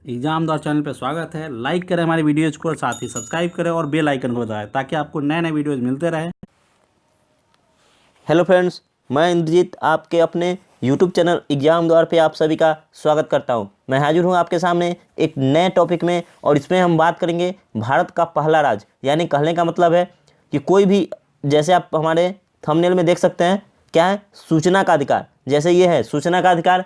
Exam द्वार channel पर स्वागत है। लाइक करें हमारी वीडियोज़ को और साथ ही सब्सक्राइब करें और बेल आइकन को दबाएं ताकि आपको नए नए वीडियोज़ मिलते रहें। हेलो फ्रेंड्स, मैं इंद्रजीत आपके अपने यूट्यूब चैनल एग्जाम द्वार पे आप सभी का स्वागत करता हूं। मैं हाजिर हूं आपके सामने एक नए टॉपिक में और इसमें हम बात करेंगे भारत का पहला राज्य। यानी कहने का मतलब है कि कोई भी, जैसे आप हमारे थंबनेल में देख सकते हैं, क्या है, सूचना का अधिकार। जैसे ये है सूचना का अधिकार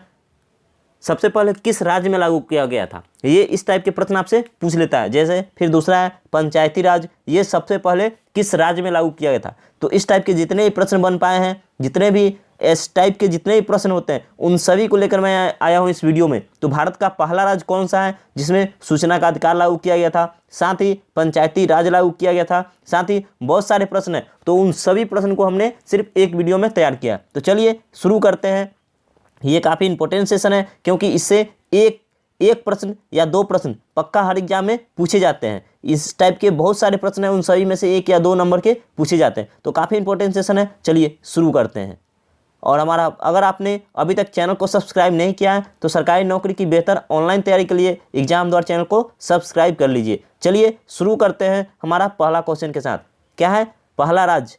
सबसे पहले किस राज्य में लागू किया गया था, ये इस टाइप के प्रश्न आपसे पूछ लेता है। जैसे फिर दूसरा है पंचायती राज, ये सबसे पहले किस राज्य में लागू किया गया था। तो इस टाइप के जितने भी प्रश्न बन पाए हैं, जितने भी इस टाइप के जितने भी प्रश्न होते हैं, उन सभी को लेकर मैं आया हूँ इस वीडियो में। तो भारत का पहला राज्य कौन सा है जिसमें सूचना का अधिकार लागू किया गया था, साथ ही पंचायती राज लागू किया गया था, साथ ही बहुत सारे प्रश्न हैं। तो उन सभी प्रश्न को हमने सिर्फ एक वीडियो में तैयार किया। तो चलिए शुरू करते हैं। ये काफ़ी इंपॉर्टेंट सेशन है क्योंकि इससे एक प्रश्न या दो प्रश्न पक्का हर एग्जाम में पूछे जाते हैं। इस टाइप के बहुत सारे प्रश्न हैं, उन सभी में से 1 या 2 नंबर के पूछे जाते हैं। तो काफ़ी इंपॉर्टेंट सेशन है, चलिए शुरू करते हैं। और हमारा, अगर आपने अभी तक चैनल को सब्सक्राइब नहीं किया है तो सरकारी नौकरी की बेहतर ऑनलाइन तैयारी के लिए एग्जाम द्वार चैनल को सब्सक्राइब कर लीजिए। चलिए शुरू करते हैं हमारा पहला क्वेश्चन के साथ। क्या है पहला राज्य,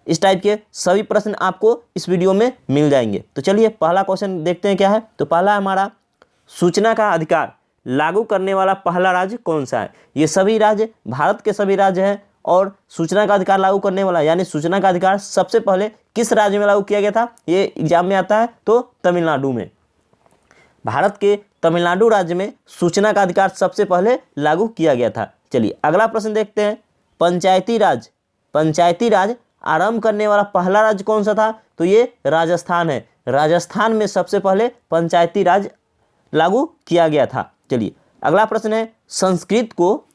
इस टाइप के सभी प्रश्न आपको इस वीडियो में मिल जाएंगे। तो चलिए पहला क्वेश्चन देखते हैं क्या है। तो पहला हमारा, सूचना का अधिकार लागू करने वाला पहला राज्य कौन सा है। ये सभी राज्य भारत के सभी राज्य हैं और सूचना का अधिकार लागू करने वाला, यानी सूचना का अधिकार सबसे पहले किस राज्य में लागू किया गया था, ये एग्जाम में आता है। तो तमिलनाडु में, भारत के तमिलनाडु राज्य में सूचना का अधिकार सबसे पहले लागू किया गया था। चलिए अगला प्रश्न देखते हैं। पंचायती राज आरंभ करने वाला पहला राज्य कौन सा था। तो ये राजस्थान है। राजस्थान में सबसे पहले पंचायती राज लागू किया गया था। चलिए अगला प्रश्न है, संस्कृत को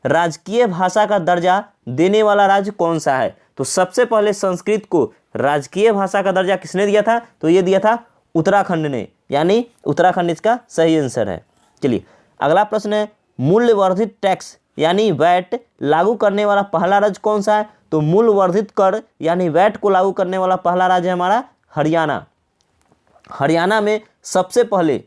राजकीय भाषा का दर्जा देने वाला राज्य कौन सा है। तो सबसे पहले संस्कृत को राजकीय भाषा का दर्जा किसने दिया था। तो ये दिया था उत्तराखंड ने, यानी उत्तराखंड इसका सही आंसर है। चलिए अगला प्रश्न है, मूल्यवर्धित टैक्स यानी वैट लागू करने वाला पहला राज्य कौन सा है। तो मूल्य वर्धित कर यानी वैट को लागू करने वाला पहला राज्य है हमारा हरियाणा। हरियाणा में सबसे पहले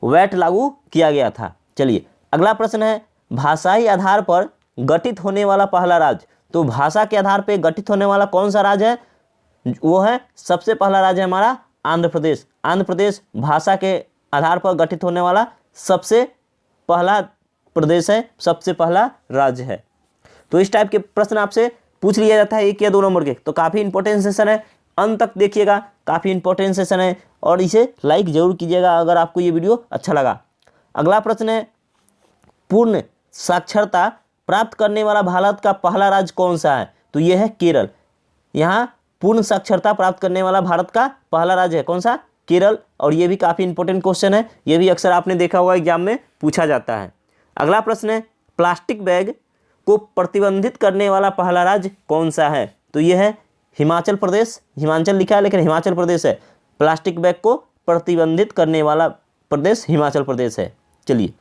वैट लागू किया गया था। चलिए अगला प्रश्न है, भाषाई आधार पर गठित होने वाला पहला राज्य। तो भाषा के आधार पर गठित होने वाला कौन सा राज्य है, वो है सबसे पहला राज्य है हमारा आंध्र प्रदेश। आंध्र प्रदेश भाषा के आधार पर गठित होने वाला सबसे पहला प्रदेश है, सबसे पहला राज्य है। तो इस टाइप के प्रश्न आपसे पूछ लिया जाता है 1 या 2 नंबर के। तो काफ़ी इंपॉर्टेंट सेशन है, अंत तक देखिएगा, काफ़ी इंपॉर्टेंट सेशन है और इसे लाइक जरूर कीजिएगा अगर आपको ये वीडियो अच्छा लगा। अगला प्रश्न है, पूर्ण साक्षरता प्राप्त करने वाला भारत का पहला राज्य कौन सा है। तो यह है केरल। यहाँ पूर्ण साक्षरता प्राप्त करने वाला भारत का पहला राज्य है कौन सा, केरल। और ये भी काफ़ी इंपॉर्टेंट क्वेश्चन है, ये भी अक्सर आपने देखा होगा एग्जाम में पूछा जाता है। अगला प्रश्न है, प्लास्टिक बैग को प्रतिबंधित करने वाला पहला राज्य कौन सा है। तो यह है हिमाचल प्रदेश। हिमाचल लिखा है लेकिन हिमाचल प्रदेश है। प्लास्टिक बैग को प्रतिबंधित करने वाला प्रदेश हिमाचल प्रदेश है। चलिए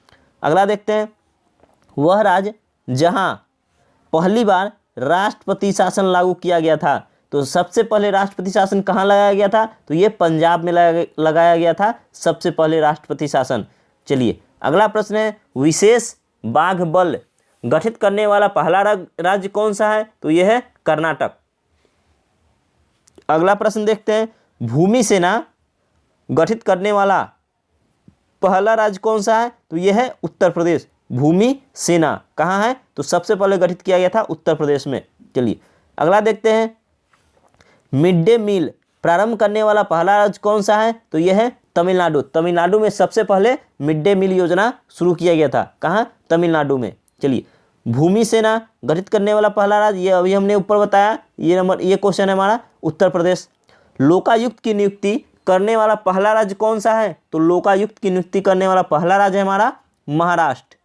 अगला देखते हैं, वह राज्य जहां पहली बार राष्ट्रपति शासन लागू किया गया था। तो सबसे पहले राष्ट्रपति शासन कहाँ लगाया गया था। तो ये पंजाब में लगाया गया था सबसे पहले राष्ट्रपति शासन। चलिए अगला प्रश्न है, विशेष बाघ बल गठित करने वाला पहला राज्य कौन सा है। तो यह है कर्नाटक। अगला प्रश्न देखते हैं, भूमि सेना गठित करने वाला पहला राज्य कौन सा है। तो यह है उत्तर प्रदेश। भूमि सेना कहाँ है, तो सबसे पहले गठित किया गया था उत्तर प्रदेश में। चलिए अगला देखते हैं, मिड डे मील प्रारंभ करने वाला पहला राज्य कौन सा है। तो यह है तमिलनाडु। तमिलनाडु में सबसे पहले मिड डे मील योजना शुरू किया गया था, कहाँ, तमिलनाडु में। चलिए भूमि सेना गठित करने वाला पहला राज्य, ये अभी हमने ऊपर बताया, ये क्वेश्चन है हमारा उत्तर प्रदेश। लोकायुक्त की नियुक्ति करने वाला पहला राज्य कौन सा है। तो लोकायुक्त की नियुक्ति करने वाला पहला राज्य है हमारा महाराष्ट्र।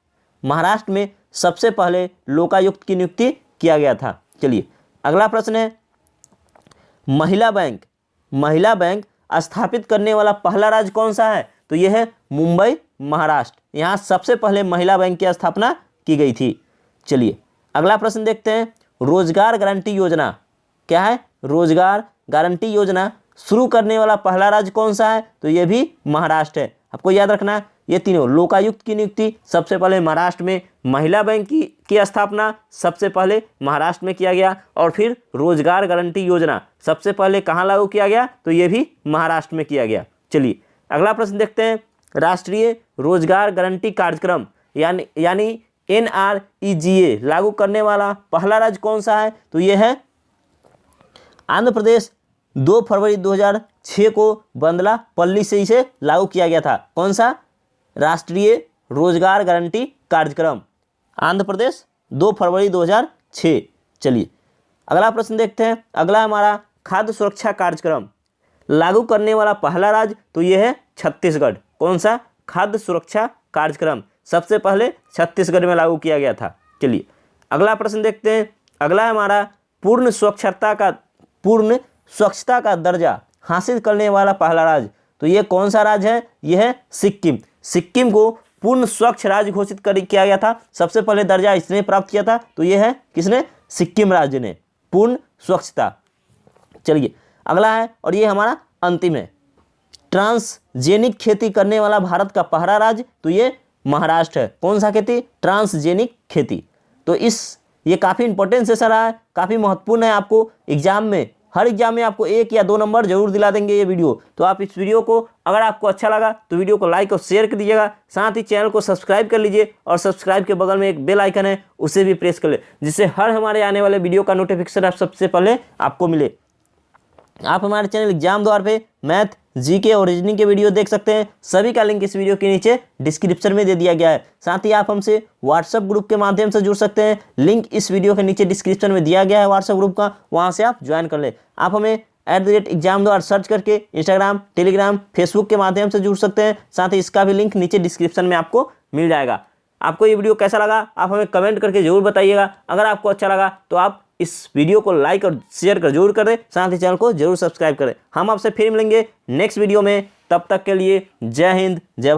महाराष्ट्र में सबसे पहले लोकायुक्त की नियुक्ति किया गया था। चलिए अगला प्रश्न है, महिला बैंक स्थापित करने वाला पहला राज्य कौन सा है। तो यह है मुंबई महाराष्ट्र। यहाँ सबसे पहले महिला बैंक की स्थापना की गई थी। चलिए अगला प्रश्न देखते हैं, रोजगार गारंटी योजना, क्या है, रोजगार गारंटी योजना शुरू करने वाला पहला राज्य कौन सा है। तो यह भी महाराष्ट्र है। आपको याद रखना ये तीनों। लोकायुक्त की नियुक्ति सबसे पहले महाराष्ट्र में, महिला बैंक की स्थापना सबसे पहले महाराष्ट्र में किया गया, और फिर रोजगार गारंटी योजना सबसे पहले कहाँ लागू किया गया, तो ये भी महाराष्ट्र में किया गया। चलिए अगला प्रश्न देखते हैं। राष्ट्रीय रोजगार गारंटी कार्यक्रम यानी NREGA लागू करने वाला पहला राज्य कौन सा है, तो ये है आंध्र प्रदेश। 2 फरवरी 2006 को बंदलापल्ली से इसे लागू किया गया था। कौन सा? राष्ट्रीय रोजगार गारंटी कार्यक्रम, आंध्र प्रदेश, 2 फरवरी 2006। चलिए अगला प्रश्न देखते हैं। अगला हमारा खाद्य सुरक्षा कार्यक्रम लागू करने वाला पहला राज्य, तो ये है छत्तीसगढ़। कौन सा? खाद्य सुरक्षा कार्यक्रम सबसे पहले छत्तीसगढ़ में लागू किया गया था। चलिए अगला प्रश्न देखते हैं। अगला हमारा पूर्ण स्वच्छता का दर्जा हासिल करने वाला पहला राज्य, तो ये कौन सा राज्य है? यह है सिक्किम। सिक्किम को पूर्ण स्वच्छ राज्य घोषित किया गया था। सबसे पहले दर्जा इसने प्राप्त किया था, तो ये है किसने? सिक्किम राज्य ने, पूर्ण स्वच्छता। चलिए अगला है, और ये हमारा अंतिम है। ट्रांसजेनिक खेती करने वाला भारत का पहला राज्य, तो ये महाराष्ट्र है। कौन सा खेती? ट्रांसजेनिक खेती। तो ये काफ़ी इंपॉर्टेंट सेशन रहा है, काफ़ी महत्वपूर्ण है। आपको एग्जाम में, हर एग्जाम में आपको 1 या 2 नंबर जरूर दिला देंगे ये वीडियो। तो आप इस वीडियो को, अगर आपको अच्छा लगा तो वीडियो को लाइक और शेयर कर दीजिएगा। साथ ही चैनल को सब्सक्राइब कर लीजिए, और सब्सक्राइब के बगल में एक बेल आइकन है, उसे भी प्रेस कर ले, जिससे हर हमारे आने वाले वीडियो का नोटिफिकेशन आप सबसे पहले आपको मिले। आप हमारे चैनल एग्जाम द्वार पे मैथ, जीके और रीजनिंग के वीडियो देख सकते हैं। सभी का लिंक इस वीडियो के नीचे डिस्क्रिप्शन में दे दिया गया है। साथ ही आप हमसे व्हाट्सएप ग्रुप के माध्यम से जुड़ सकते हैं। लिंक इस वीडियो के नीचे डिस्क्रिप्शन में दिया गया है व्हाट्सएप ग्रुप का, वहाँ से आप ज्वाइन कर लें। आप हमें @exam द्वारा सर्च करके इंस्टाग्राम, टेलीग्राम, फेसबुक के माध्यम से जुड़ सकते हैं। साथ ही इसका भी लिंक नीचे डिस्क्रिप्शन में आपको मिल जाएगा। आपको ये वीडियो कैसा लगा आप हमें कमेंट करके जरूर बताइएगा। अगर आपको अच्छा लगा तो आप इस वीडियो को लाइक और शेयर कर जरूर करें। साथ ही चैनल को जरूर सब्सक्राइब करें। हम आपसे फिर मिलेंगे नेक्स्ट वीडियो में। तब तक के लिए जय हिंद, जय भारत।